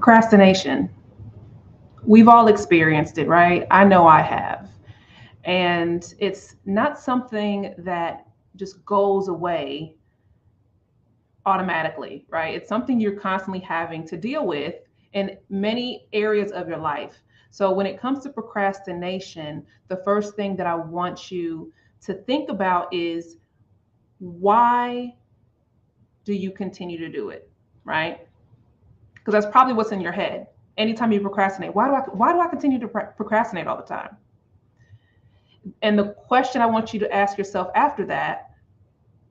Procrastination. We've all experienced it, right? I know I have. And it's not something that just goes away automatically, right? It's something you're constantly having to deal with in many areas of your life. So when it comes to procrastination, the first thing that I want you to think about is, why do you continue to do it, right? Because that's probably what's in your head. Anytime you procrastinate, why do I continue to procrastinate all the time? And the question I want you to ask yourself after that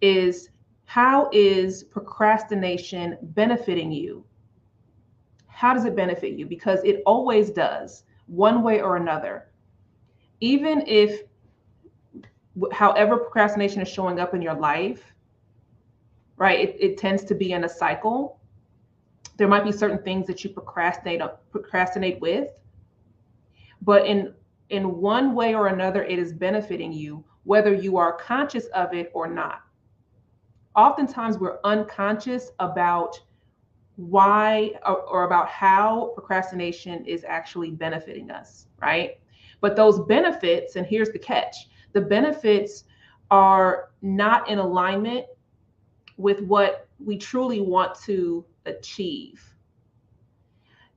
is, how is procrastination benefiting you? How does it benefit you? Because it always does, one way or another. Even if, however procrastination is showing up in your life, right, it tends to be in a cycle. There might be certain things that you procrastinate with, but in one way or another, it is benefiting you, whether you are conscious of it or not. Oftentimes we're unconscious about why or about how procrastination is actually benefiting us, right? But those benefits, and here's the catch, the benefits are not in alignment with what we truly want to achieve.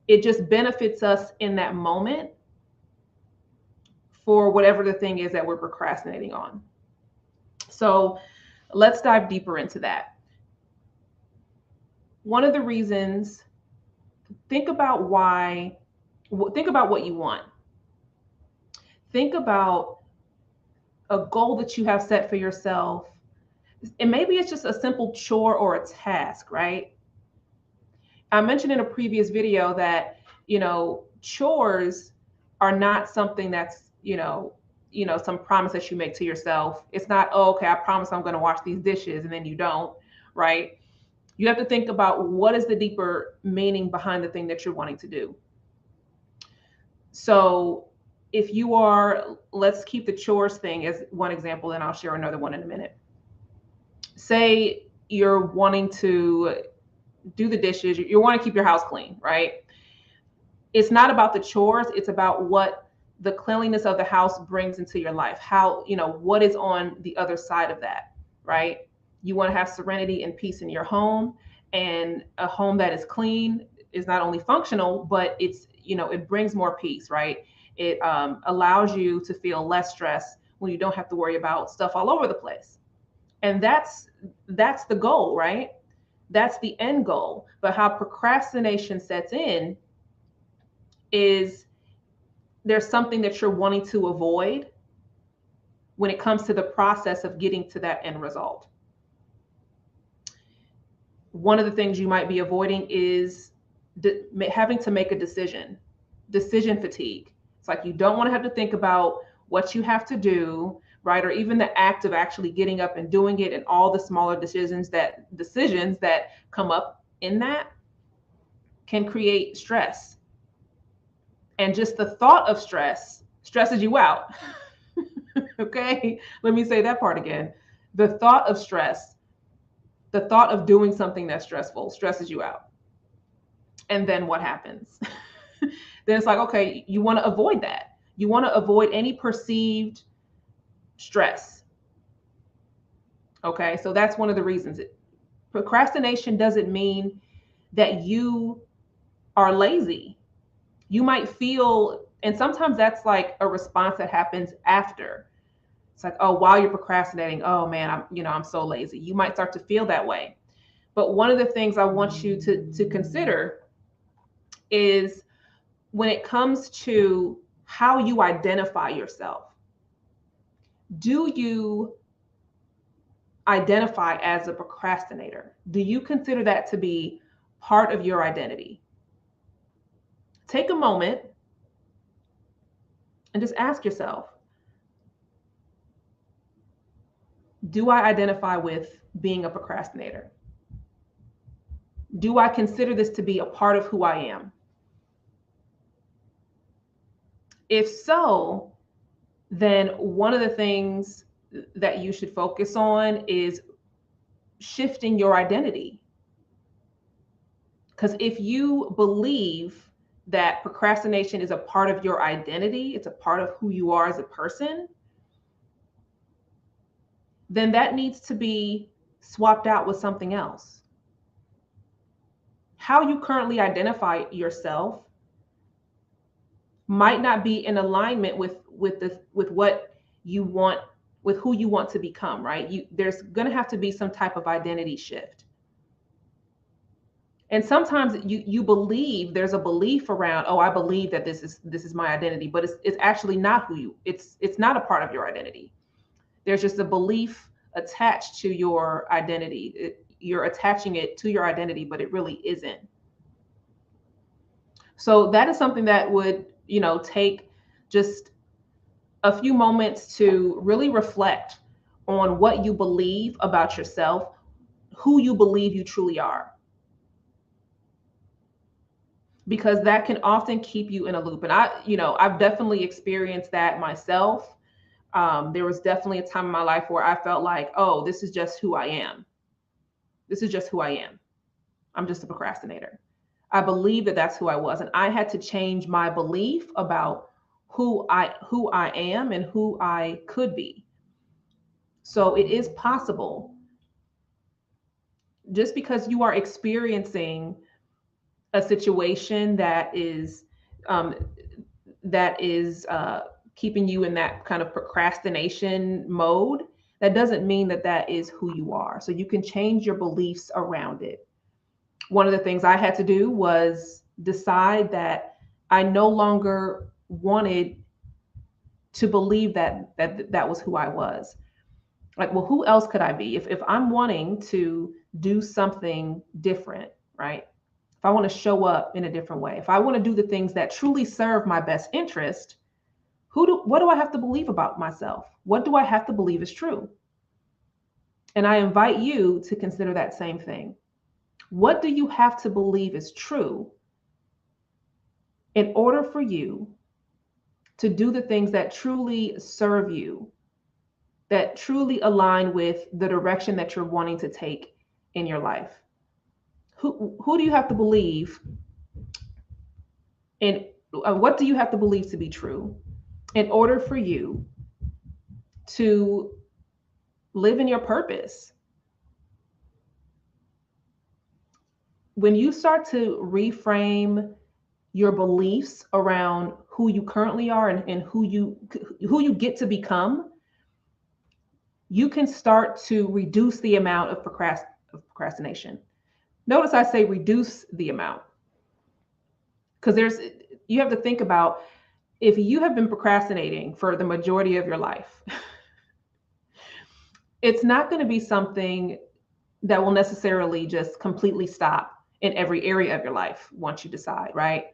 It just benefits us in that moment for whatever the thing is that we're procrastinating on. So let's dive deeper into that. One of the reasons, think about what you want. Think about a goal that you have set for yourself. And maybe it's just a simple chore or a task, right? I mentioned in a previous video that, chores are not something that's, some promise that you make to yourself. It's not, oh, okay, I promise I'm going to wash these dishes, and then you don't, right? You have to think about, what is the deeper meaning behind the thing that you're wanting to do. So if you are, let's keep the chores thing as one example, and I'll share another one in a minute. Say you're wanting to do the dishes, you want to keep your house clean, right? It's not about the chores, it's about what the cleanliness of the house brings into your life. How, what is on the other side of that, right? You want to have serenity and peace in your home, and a home that is clean is not only functional, but it's, it brings more peace, right? It allows you to feel less stress when you don't have to worry about stuff all over the place. And that's the goal, right? That's the end goal. But how procrastination sets in is, there's something that you're wanting to avoid when it comes to the process of getting to that end result. One of the things you might be avoiding is having to make a decision fatigue. It's like, you don't want to have to think about what you have to do, right? Or even the act of actually getting up and doing it, and all the smaller decisions that come up in that can create stress. And just the thought of stress stresses you out. Okay, let me say that part again. The thought of stress, the thought of doing something that's stressful, stresses you out. And then what happens? Then it's like, okay, you want to avoid that. You want to avoid any perceived stress. Okay, so that's one of the reasons. Procrastination doesn't mean that you are lazy. You might feel, and sometimes that's like a response that happens after. It's like, oh, while you're procrastinating, oh man, I'm so lazy. You might start to feel that way. But one of the things I want you to consider is, when it comes to how you identify yourself, do you identify as a procrastinator? Do you consider that to be part of your identity? Take a moment and just ask yourself, do I identify with being a procrastinator? Do I consider this to be a part of who I am? If so, then one of the things that you should focus on is shifting your identity. Because if you believe that procrastination is a part of your identity, it's a part of who you are as a person, then that needs to be swapped out with something else. How you currently identify yourself might not be in alignment with what you want, with who you want to become, right? There's going to have to be some type of identity shift. And sometimes you believe, there's a belief around, oh, I believe that this is my identity, but it's actually not who you, it's not a part of your identity. There's just a belief attached to your identity. You're attaching it to your identity, but it really isn't. So that is something that would, take just a few moments to really reflect on what you believe about yourself, who you believe you truly are. Because that can often keep you in a loop. And I've definitely experienced that myself. There was definitely a time in my life where I felt like, oh, this is just who I am. This is just who I am. I'm just a procrastinator. I believe that that's who I was. And I had to change my belief about who I am and who I could be. So it is possible. Just because you are experiencing a situation that is keeping you in that kind of procrastination mode, that doesn't mean that that is who you are. So you can change your beliefs around it. One of the things I had to do was decide that I no longer wanted to believe that was who I was. Like, well, who else could I be? If I'm wanting to do something different, right? If I want to show up in a different way, if I want to do the things that truly serve my best interest, what do I have to believe about myself? What do I have to believe is true? And I invite you to consider that same thing. What do you have to believe is true in order for you to do the things that truly serve you, that truly align with the direction that you're wanting to take in your life? Who do you have to believe in? What do you have to believe to be true in order for you to live in your purpose? When you start to reframe your beliefs around who you currently are and who you get to become, you can start to reduce the amount of procrastination. Notice I say reduce the amount, because you have to think about, if you have been procrastinating for the majority of your life, it's not going to be something that will necessarily just completely stop in every area of your life once you decide, right?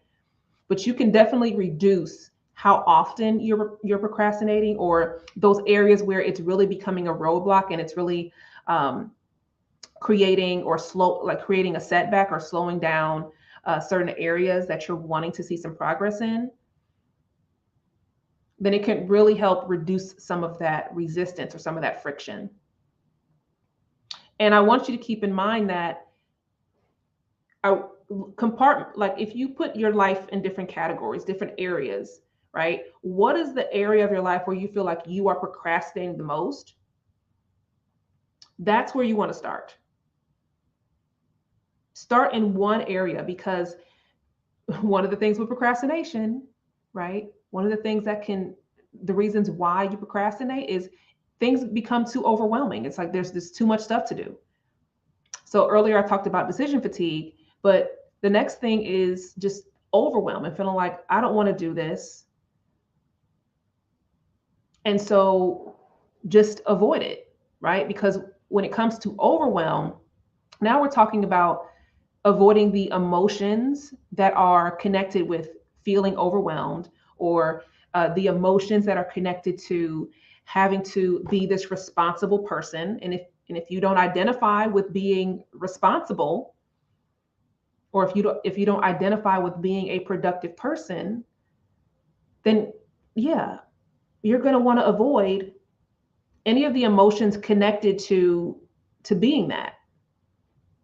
But you can definitely reduce how often you're procrastinating, or those areas where it's really becoming a roadblock and it's really creating a setback or slowing down certain areas that you're wanting to see some progress in. Then it can really help reduce some of that resistance or some of that friction. And I want you to keep in mind that if you put your life in different categories, different areas, right? What is the area of your life where you feel like you are procrastinating the most? That's where you want to start. Start in one area, because one of the things with procrastination, right? One of the things the reasons why you procrastinate is things become too overwhelming. It's like there's too much stuff to do. So earlier I talked about decision fatigue, but the next thing is just overwhelm and feeling like I don't want to do this. And so just avoid it, right? Because when it comes to overwhelm, now we're talking about avoiding the emotions that are connected with feeling overwhelmed, or the emotions that are connected to having to be this responsible person. And if you don't identify with being responsible, or if you don't identify with being a productive person, then yeah, you're going to want to avoid any of the emotions connected to being that.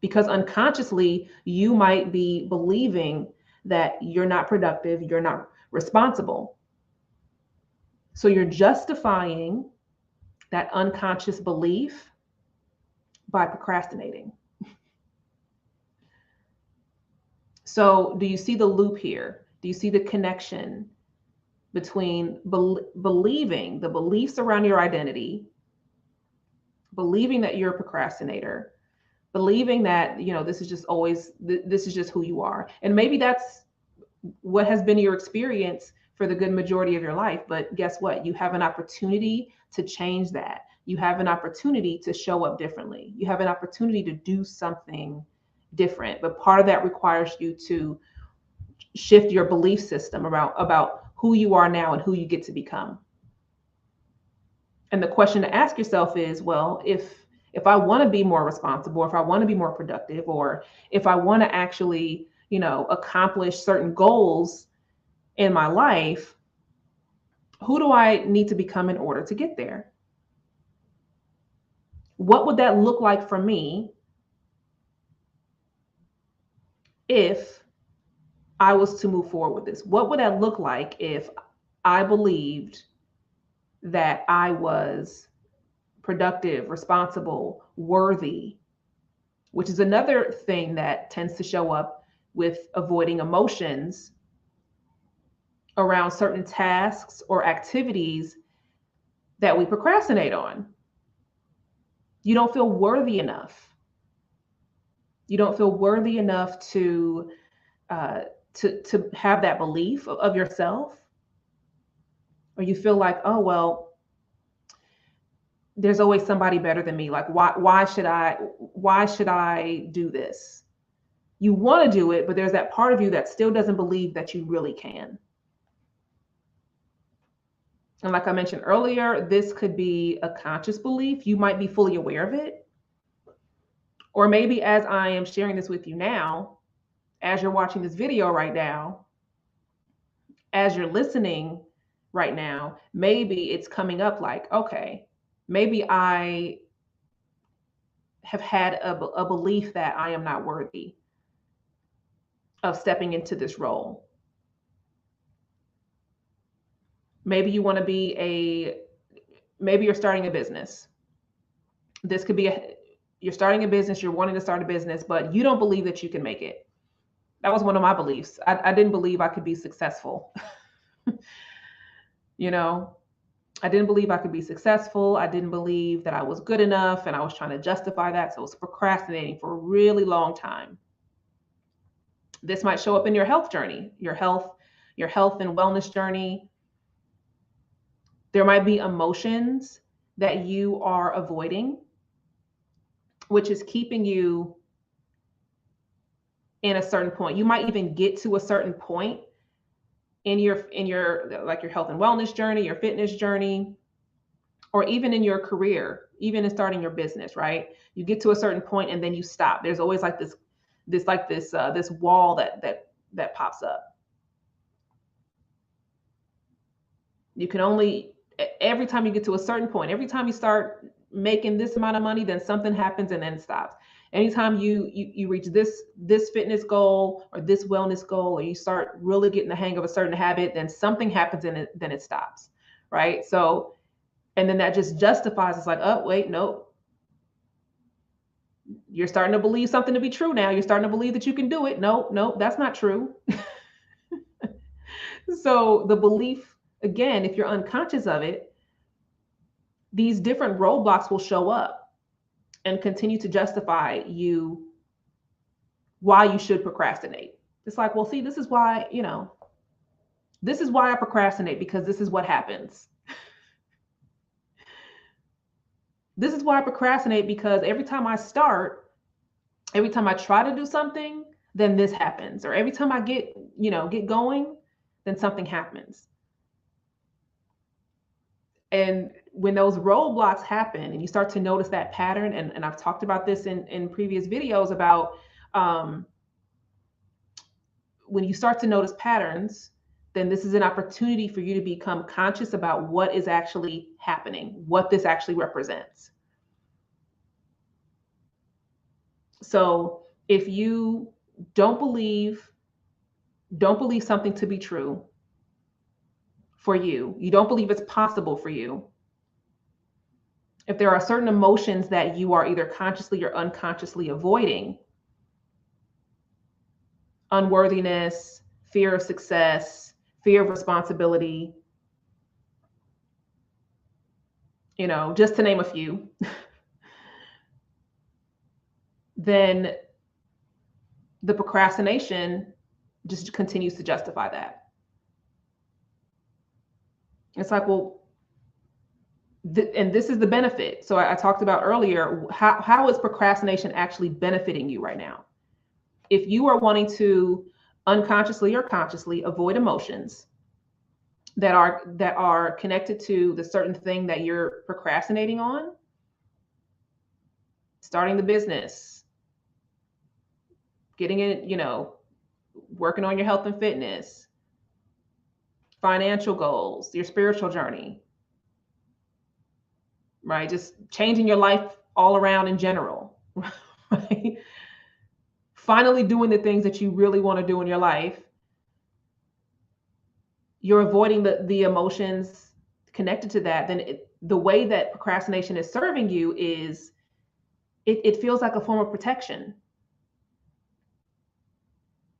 because unconsciously you might be believing that you're not productive, you're not responsible. So you're justifying that unconscious belief by procrastinating. So, do you see the loop here? Do you see the connection between believing the beliefs around your identity, believing that you're a procrastinator, believing that, this is just always, this is just who you are? And maybe that's what has been your experience for the good majority of your life. But guess what? You have an opportunity to change that. You have an opportunity to show up differently. You have an opportunity to do something different. But part of that requires you to shift your belief system about who you are now and who you get to become. And the question to ask yourself is, well, if I want to be more responsible, if I want to be more productive, or if I want to actually, accomplish certain goals in my life, who do I need to become in order to get there? What would that look like for me if I was to move forward with this? What would that look like if I believed that I was productive, responsible, worthy, which is another thing that tends to show up with avoiding emotions around certain tasks or activities that we procrastinate on. You don't feel worthy enough. You don't feel worthy enough to have that belief of yourself, or you feel like, oh well, there's always somebody better than me. Like why should I do this? You want to do it, but there's that part of you that still doesn't believe that you really can. And like I mentioned earlier, this could be a conscious belief. You might be fully aware of it. Or maybe as I am sharing this with you now, as you're watching this video right now, as you're listening right now, maybe it's coming up like, okay, maybe I have had a belief that I am not worthy of stepping into this role. Maybe you want to maybe you're starting a business. This could be you're starting a business, you're wanting to start a business, but you don't believe that you can make it. That was one of my beliefs. I didn't believe I could be successful. I didn't believe I could be successful. I didn't believe that I was good enough, and I was trying to justify that. So I was procrastinating for a really long time. This might show up in your health journey, your health and wellness journey. There might be emotions that you are avoiding, which is keeping you in a certain point. You might even get to a certain point in your like your health and wellness journey, your fitness journey, or even in your career, even in starting your business, right? You get to a certain point and then you stop. There's always like this wall that pops up. You can only, every time you get to a certain point, every time you start making this amount of money, then something happens and then it stops. Anytime you reach this fitness goal or this wellness goal, or you start really getting the hang of a certain habit, then something happens and then it stops, right? So, and then that just justifies, it's like, oh wait, nope, you're starting to believe something to be true now. You're starting to believe that you can do it. No, that's not true. So the belief, again, if you're unconscious of it, these different roadblocks will show up and continue to justify why you should procrastinate. It's like, well, see, this is why I procrastinate, because this is what happens. This is why I procrastinate, because every time I try to do something, then this happens. Or every time I get going, then something happens. And when those roadblocks happen and you start to notice that pattern, and I've talked about this in previous videos about when you start to notice patterns, then this is an opportunity for you to become conscious about what is actually happening, what this actually represents. So if you don't believe don't believe something to be true for you, you don't believe it's possible for you, if there are certain emotions that you are either consciously or unconsciously avoiding, unworthiness, fear of success, fear of responsibility, just to name a few, then the procrastination just continues to justify that. It's like, well, and this is the benefit. So I talked about earlier, how is procrastination actually benefiting you right now? If you are wanting to unconsciously or consciously avoid emotions that are connected to the certain thing that you're procrastinating on, starting the business, getting it, working on your health and fitness, financial goals, your spiritual journey, right? Just changing your life all around in general, right? Finally doing the things that you really want to do in your life. You're avoiding the emotions connected to that. Then the way that procrastination is serving you is it feels like a form of protection.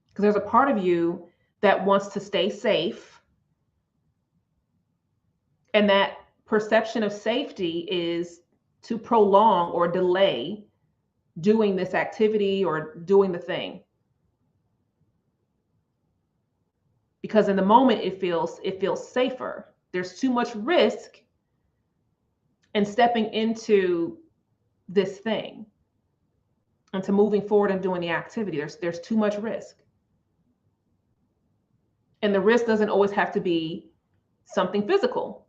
Because there's a part of you that wants to stay safe. And that perception of safety is to prolong or delay doing this activity or doing the thing. Because in the moment it feels safer. There's too much risk in stepping into this thing and to moving forward and doing the activity. There's too much risk. And the risk doesn't always have to be something physical.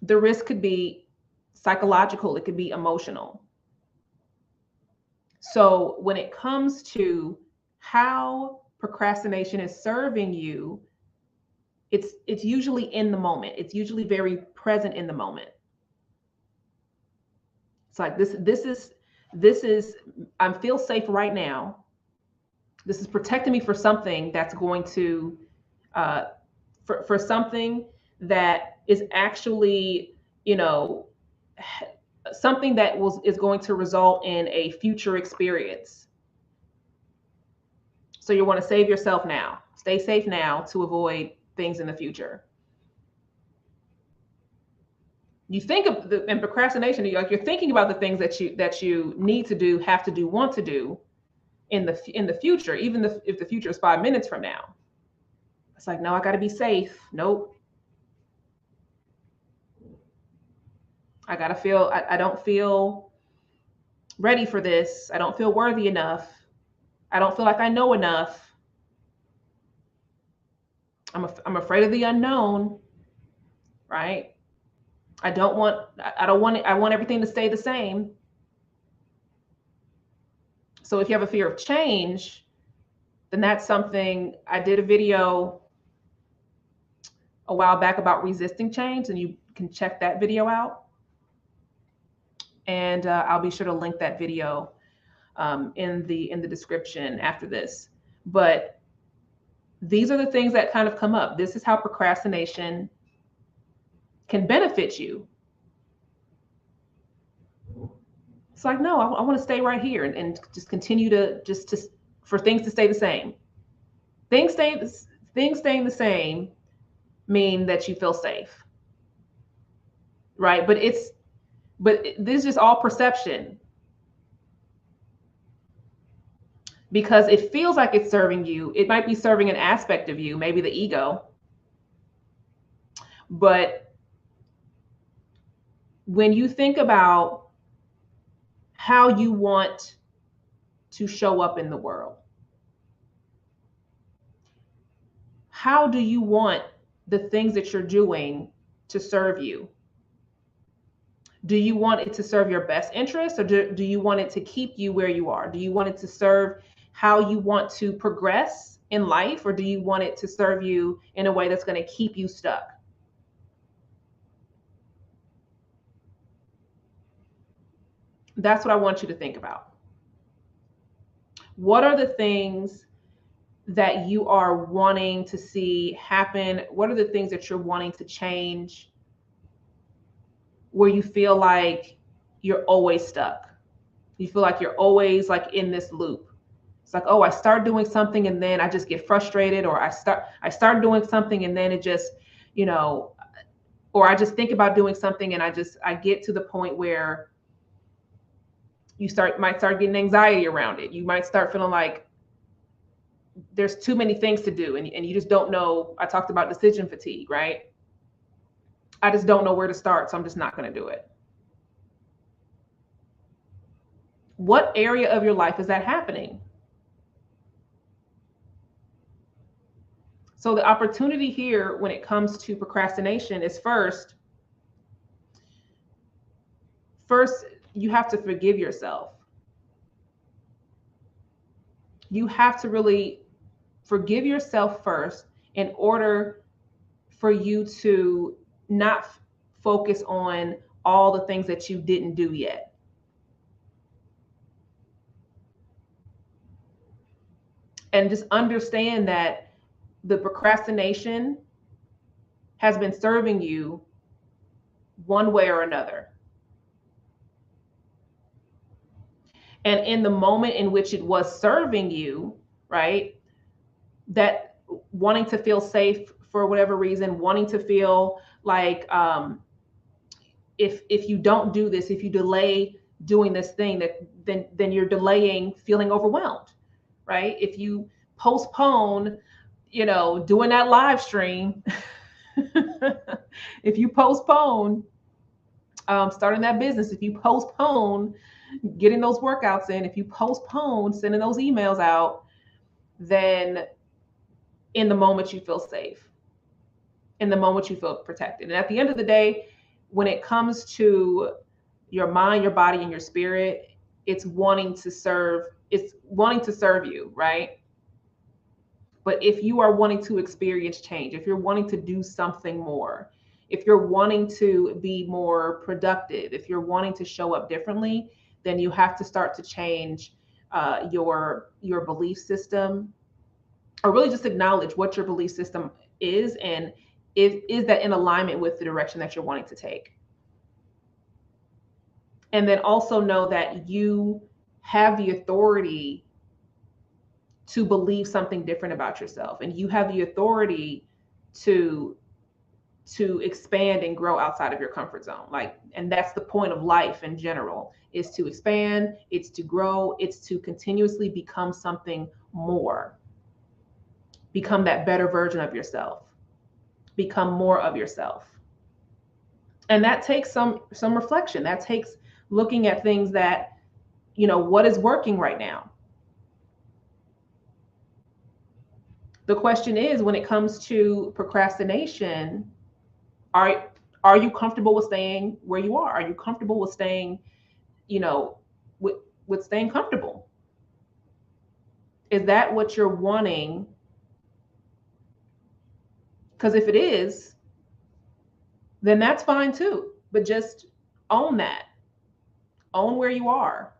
The risk could be psychological, it could be emotional. So when it comes to how procrastination is serving you, it's usually in the moment. It's usually very present in the moment. It's like this is I feel safe right now. This is protecting me for something that's going to for something that is actually, something that is going to result in a future experience. So you want to save yourself now. Stay safe now to avoid things in the future. You think of in procrastination, you're thinking about the things that you need to do, have to do, want to do in the future, even if the future is 5 minutes from now. It's like, no, I got to be safe. Nope. I don't feel ready for this. I don't feel worthy enough. I don't feel like I know enough. I'm afraid of the unknown, right? I want everything to stay the same. So if you have a fear of change, then that's something. I did a video a while back about resisting change, and you can check that video out. And I'll be sure to link that video in the description after this. But these are the things that kind of come up. This is how procrastination can benefit you. It's like, no, I want to stay right here and just continue for things to stay the same. Things staying the same mean that you feel safe, right? But this is just all perception, because it feels like it's serving you. It might be serving an aspect of you, maybe the ego, but when you think about how you want to show up in the world, how do you want the things that you're doing to serve you? Do you want it to serve your best interest, or do you want it to keep you where you are? Do you want it to serve how you want to progress in life, or do you want it to serve you in a way that's going to keep you stuck? That's what I want you to think about. What are the things that you are wanting to see happen? What are the things that you're wanting to change where you feel like you're always stuck? You feel like you're always like in this loop. It's like, oh, I start doing something and then I just get frustrated, or I start doing something and then it just, you know, or I just think about doing something and I get to the point where might start getting anxiety around it. You might start feeling like there's too many things to do, and you just don't know. I talked about decision fatigue, right? I just don't know where to start, so I'm just not going to do it. What area of your life is that happening? So the opportunity here when it comes to procrastination is first you have to forgive yourself. You have to really forgive yourself first in order for you to not focus on all the things that you didn't do yet. And just understand that the procrastination has been serving you one way or another. And in the moment in which it was serving you, right, that wanting to feel safe for whatever reason, wanting to feel like if you don't do this, if you delay doing this thing, that then you're delaying feeling overwhelmed, right? If you postpone, doing that live stream, if you postpone starting that business, if you postpone getting those workouts in, if you postpone sending those emails out, then in the moment you feel safe, in the moment you feel protected. And at the end of the day, when it comes to your mind, your body, and your spirit, it's wanting to serve you, right? But if you are wanting to experience change, if you're wanting to do something more, if you're wanting to be more productive, if you're wanting to show up differently, then you have to start to change your belief system, or really just acknowledge what your belief system is, and is that in alignment with the direction that you're wanting to take. And then also know that you have the authority to believe something different about yourself, and you have the authority to expand and grow outside of your comfort zone. And that's the point of life in general, is to expand, it's to grow, it's to continuously become something more, become that better version of yourself, become more of yourself. And that takes some reflection. That takes looking at things that, what is working right now. The question is, when it comes to procrastination, are you comfortable with staying where you are? Are you comfortable with staying, with staying comfortable? Is that what you're wanting? Because if it is, then that's fine too. But just own that. Own where you are.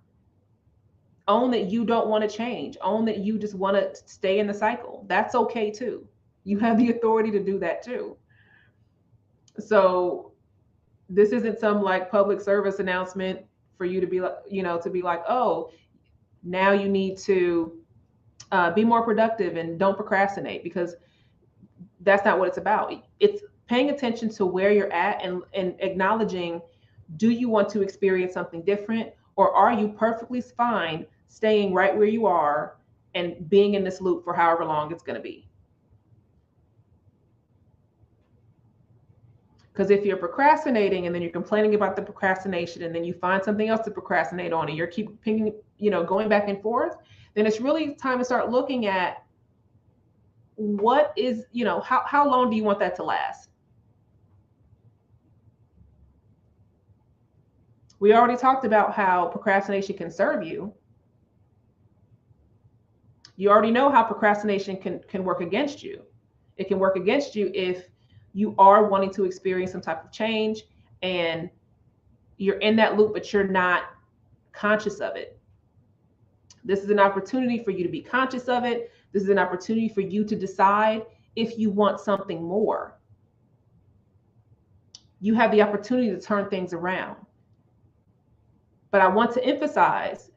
Own that you don't want to change. Own that you just want to stay in the cycle. That's okay too. You have the authority to do that too. So this isn't some like public service announcement for you to be like, to be like, oh, now you need to be more productive and don't procrastinate, because that's not what it's about. It's paying attention to where you're at and acknowledging, do you want to experience something different, or are you perfectly fine staying right where you are and being in this loop for however long it's going to be? Because if you're procrastinating and then you're complaining about the procrastination, and then you find something else to procrastinate on, and you're keep pinging, going back and forth, then it's really time to start looking at what is, how long do you want that to last? We already talked about how procrastination can serve you. You already know how procrastination can work against you. It can work against you if you are wanting to experience some type of change and you're in that loop, but you're not conscious of it. This is an opportunity for you to be conscious of it. This is an opportunity for you to decide if you want something more. You have the opportunity to turn things around. But I want to emphasize,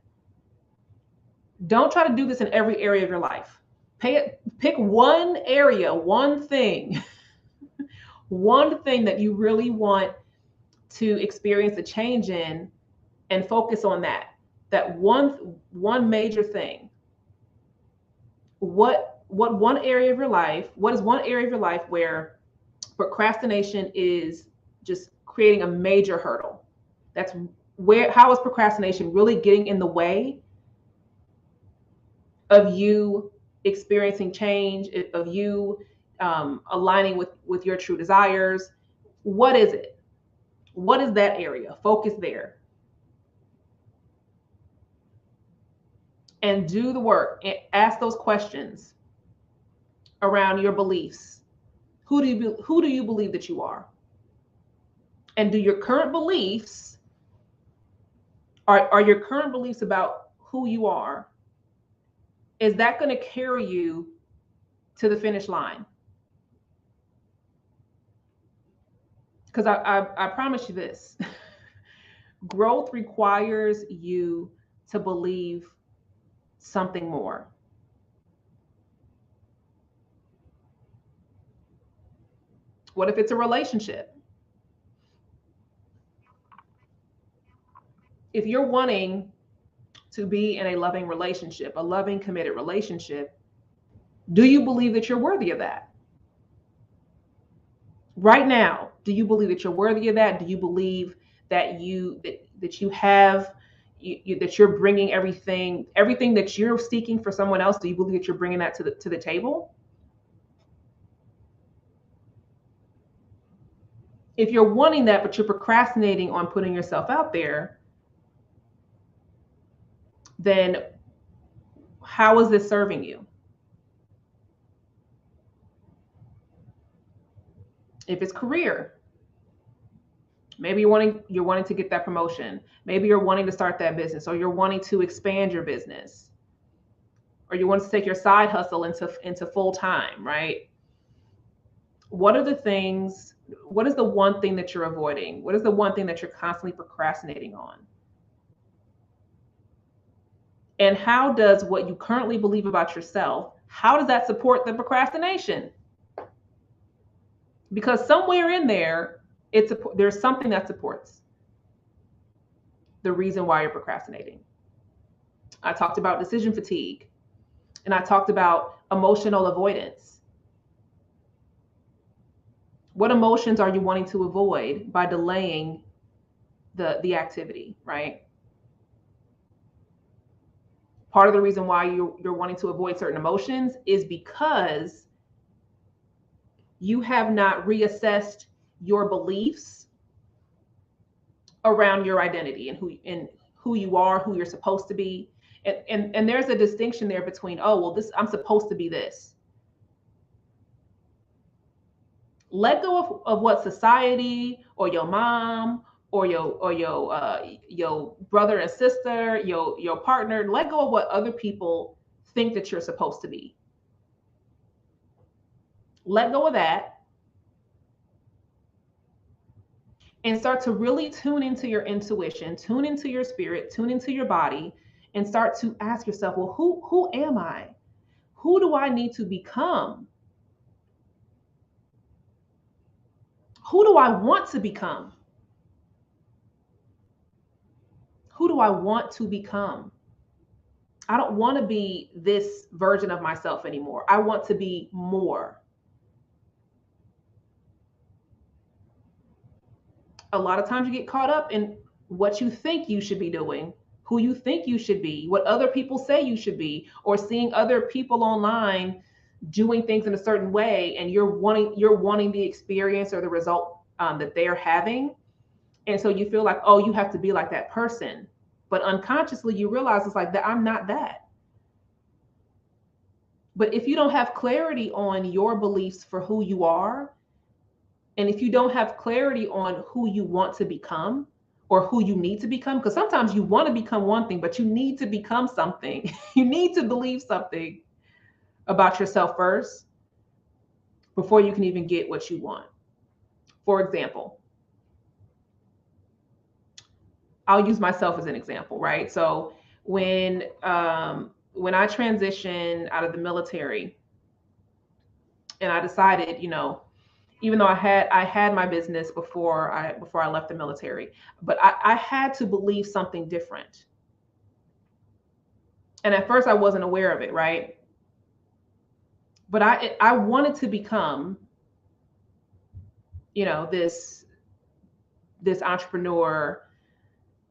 don't try to do this in every area of your life. Pick one area, one thing, one thing that you really want to experience a change in, and focus on that one major thing. What one area of your life, what is one area of your life where procrastination is just creating a major hurdle? That's how is procrastination really getting in the way of you experiencing change, of you aligning with your true desires? What is it? What is that area? Focus there. And do the work. And ask those questions around your beliefs. Who do you believe that you are? And do your current beliefs, are your current beliefs about who you are, is that going to carry you to the finish line? Because I promise you this, growth requires you to believe something more. What if it's a relationship? If you're wanting to be in a loving relationship, a loving, committed relationship, do you believe that you're worthy of that? Right now, do you believe that you're worthy of that? Do you believe that you have that you're bringing everything that you're seeking for someone else? Do you believe that you're bringing that to the table? If you're wanting that, but you're procrastinating on putting yourself out there, then how is this serving you? If it's career, maybe you're wanting to get that promotion. Maybe you're wanting to start that business, or you're wanting to expand your business, or you want to take your side hustle into full time, right? What are the things? What is the one thing that you're avoiding? What is the one thing that you're constantly procrastinating on? And how does what you currently believe about yourself, how does that support the procrastination? Because somewhere in there, there's something that supports the reason why you're procrastinating. I talked about decision fatigue, and I talked about emotional avoidance. What emotions are you wanting to avoid by delaying the activity, right? Part of the reason why you're wanting to avoid certain emotions is because you have not reassessed your beliefs around your identity and who you are, who you're supposed to be. And there's a distinction there between, oh, well, I'm supposed to be this. Let go of what society or your mom or your brother and sister, your partner, let go of what other people think that you're supposed to be. Let go of that and start to really tune into your intuition, tune into your spirit, tune into your body, and start to ask yourself, well, who am I? Who do I need to become? Who do I want to become? Who do I want to become? I don't want to be this version of myself anymore. I want to be more. A lot of times you get caught up in what you think you should be doing, who you think you should be, what other people say you should be, or seeing other people online doing things in a certain way, and you're wanting the experience or the result that they're having. And so you feel like, oh, you have to be like that person. But unconsciously you realize it's like that I'm not that. But if you don't have clarity on your beliefs for who you are, and if you don't have clarity on who you want to become, or who you need to become. Because sometimes you want to become one thing, but you need to become something. You need to believe something about yourself first before you can even get what you want. For example, I'll use myself as an example, right? So when I transitioned out of the military and I decided, even though I had my business before I left the military, but I had to believe something different. And at first I wasn't aware of it, right? But I wanted to become, this entrepreneur.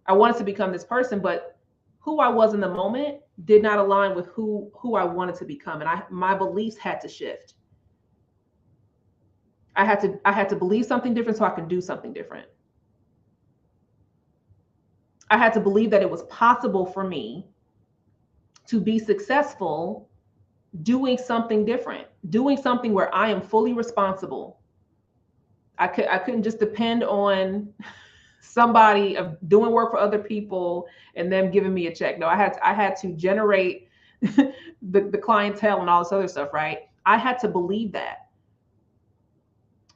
I wanted to become this person, but who I was in the moment did not align with who I wanted to become, and my beliefs had to shift. I had to believe something different so I could do something different. I had to believe that it was possible for me to be successful doing something different, doing something where I am fully responsible. I couldn't just depend on somebody of doing work for other people and them giving me a check. No, I had to generate the clientele and all this other stuff, right? I had to believe that.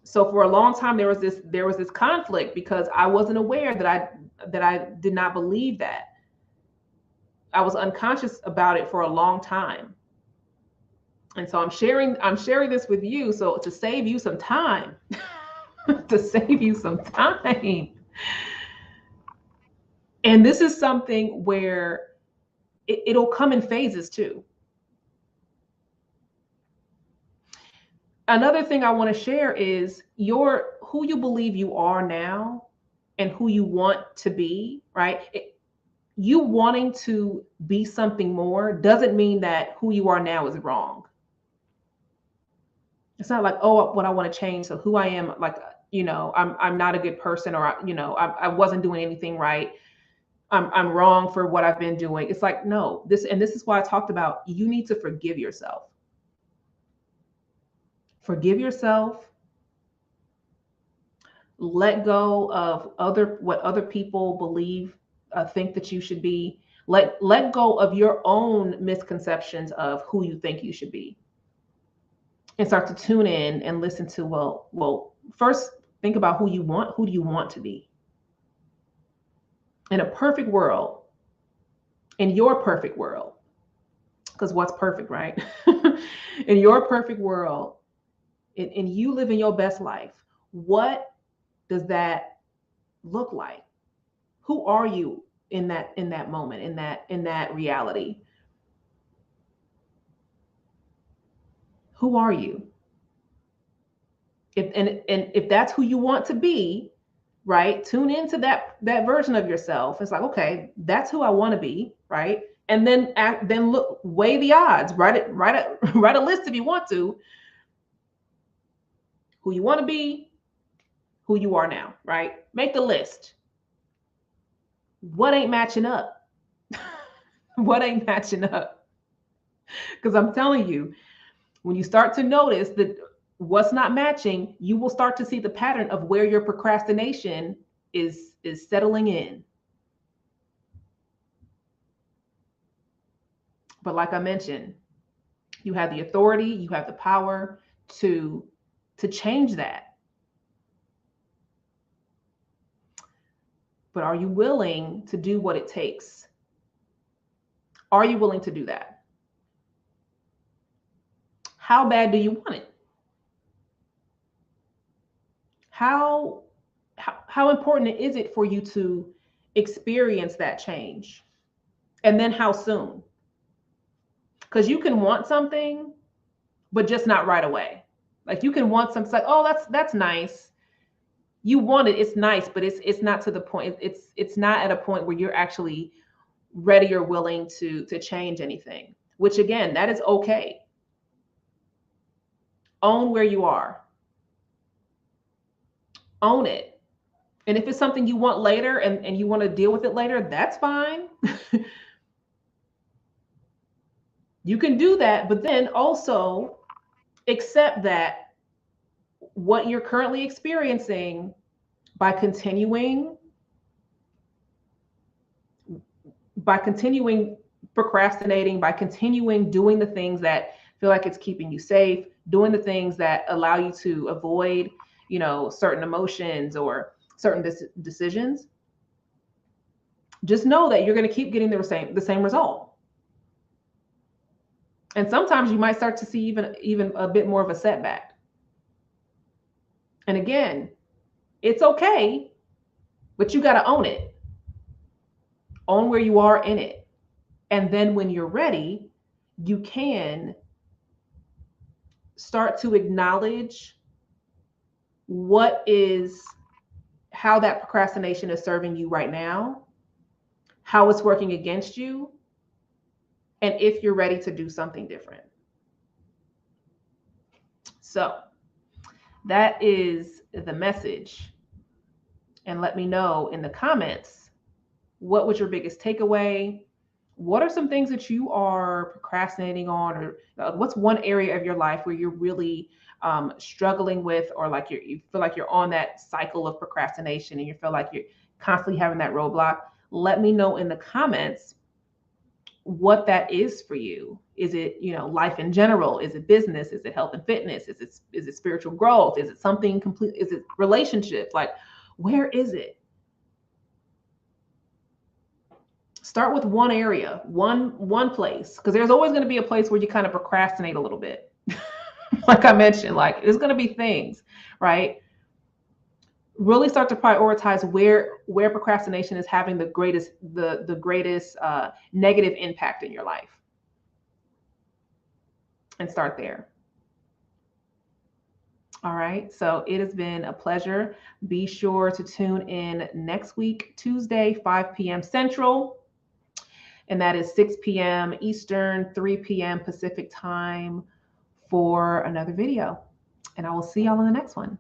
So for a long time there was this conflict because I wasn't aware that I did not believe that. I was unconscious about it for a long time. And so I'm sharing this with you so to save you some time. To save you some time. And this is something where it'll come in phases too. Another thing I want to share is who you believe you are now and who you want to be, right? You wanting to be something more doesn't mean that who you are now is wrong. It's not like, oh, what I want to change. So who I am, like, I'm not a good person, or, I wasn't doing anything right. I'm wrong for what I've been doing. It's like, no, this is why I talked about, you need to forgive yourself. Forgive yourself. Let go of what other people believe, think that you should be. Let go of your own misconceptions of who you think you should be, and start to tune in and listen to, well, first think about who do you want to be. In a perfect world, in your perfect world, because what's perfect, right? In your perfect world, and you living your best life, what does that look like? Who are you in that moment, in that reality? Who are you? If that's who you want to be, right? Tune into that version of yourself. It's like, okay, that's who I want to be, right? And then look, weigh the odds. Write a list if you want to. Who you want to be, who you are now, right? Make the list. What ain't matching up? What ain't matching up? Because I'm telling you, when you start to notice that what's not matching, you will start to see the pattern of where your procrastination is settling in. But like I mentioned, you have the authority, you have the power to change that. But are you willing to do what it takes? Are you willing to do that? How bad do you want it? How important is it for you to experience that change? And then how soon? Because you can want something, but just not right away. Like you can want something, like, oh, that's nice. You want it, it's nice, but it's not to the point. It's not at a point where you're actually ready or willing to change anything. Which again, that is okay. Own where you are. Own it. And if it's something you want later and you want to deal with it later, that's fine. You can do that, but then also accept that what you're currently experiencing, by continuing by continuing procrastinating, by continuing doing the things that feel like it's keeping you safe, doing the things that allow you to avoid, certain emotions or certain decisions, just know that you're going to keep getting the same result. And sometimes you might start to see even a bit more of a setback. And again, it's okay, but you got to own it. Own where you are in it. And then when you're ready, you can start to acknowledge how that procrastination is serving you right now, how it's working against you, and if you're ready to do something different. So that is the message. And let me know in the comments, what was your biggest takeaway? What are some things that you are procrastinating on, or what's one area of your life where you're really struggling with, or like you feel like you're on that cycle of procrastination and you feel like you're constantly having that roadblock? Let me know in the comments what that is for you. Is it, life in general? Is it business? Is it health and fitness? Is it spiritual growth? Is it something complete? Is it relationships? Like, where is it? Start with one area, one place, because there's always going to be a place where you kind of procrastinate a little bit. Like I mentioned, like there's going to be things, right? Really start to prioritize where procrastination is having the greatest negative impact in your life, and start there. All right. So it has been a pleasure. Be sure to tune in next week, Tuesday, 5 p.m. Central. And that is 6 p.m. Eastern, 3 p.m. Pacific time for another video. And I will see y'all in the next one.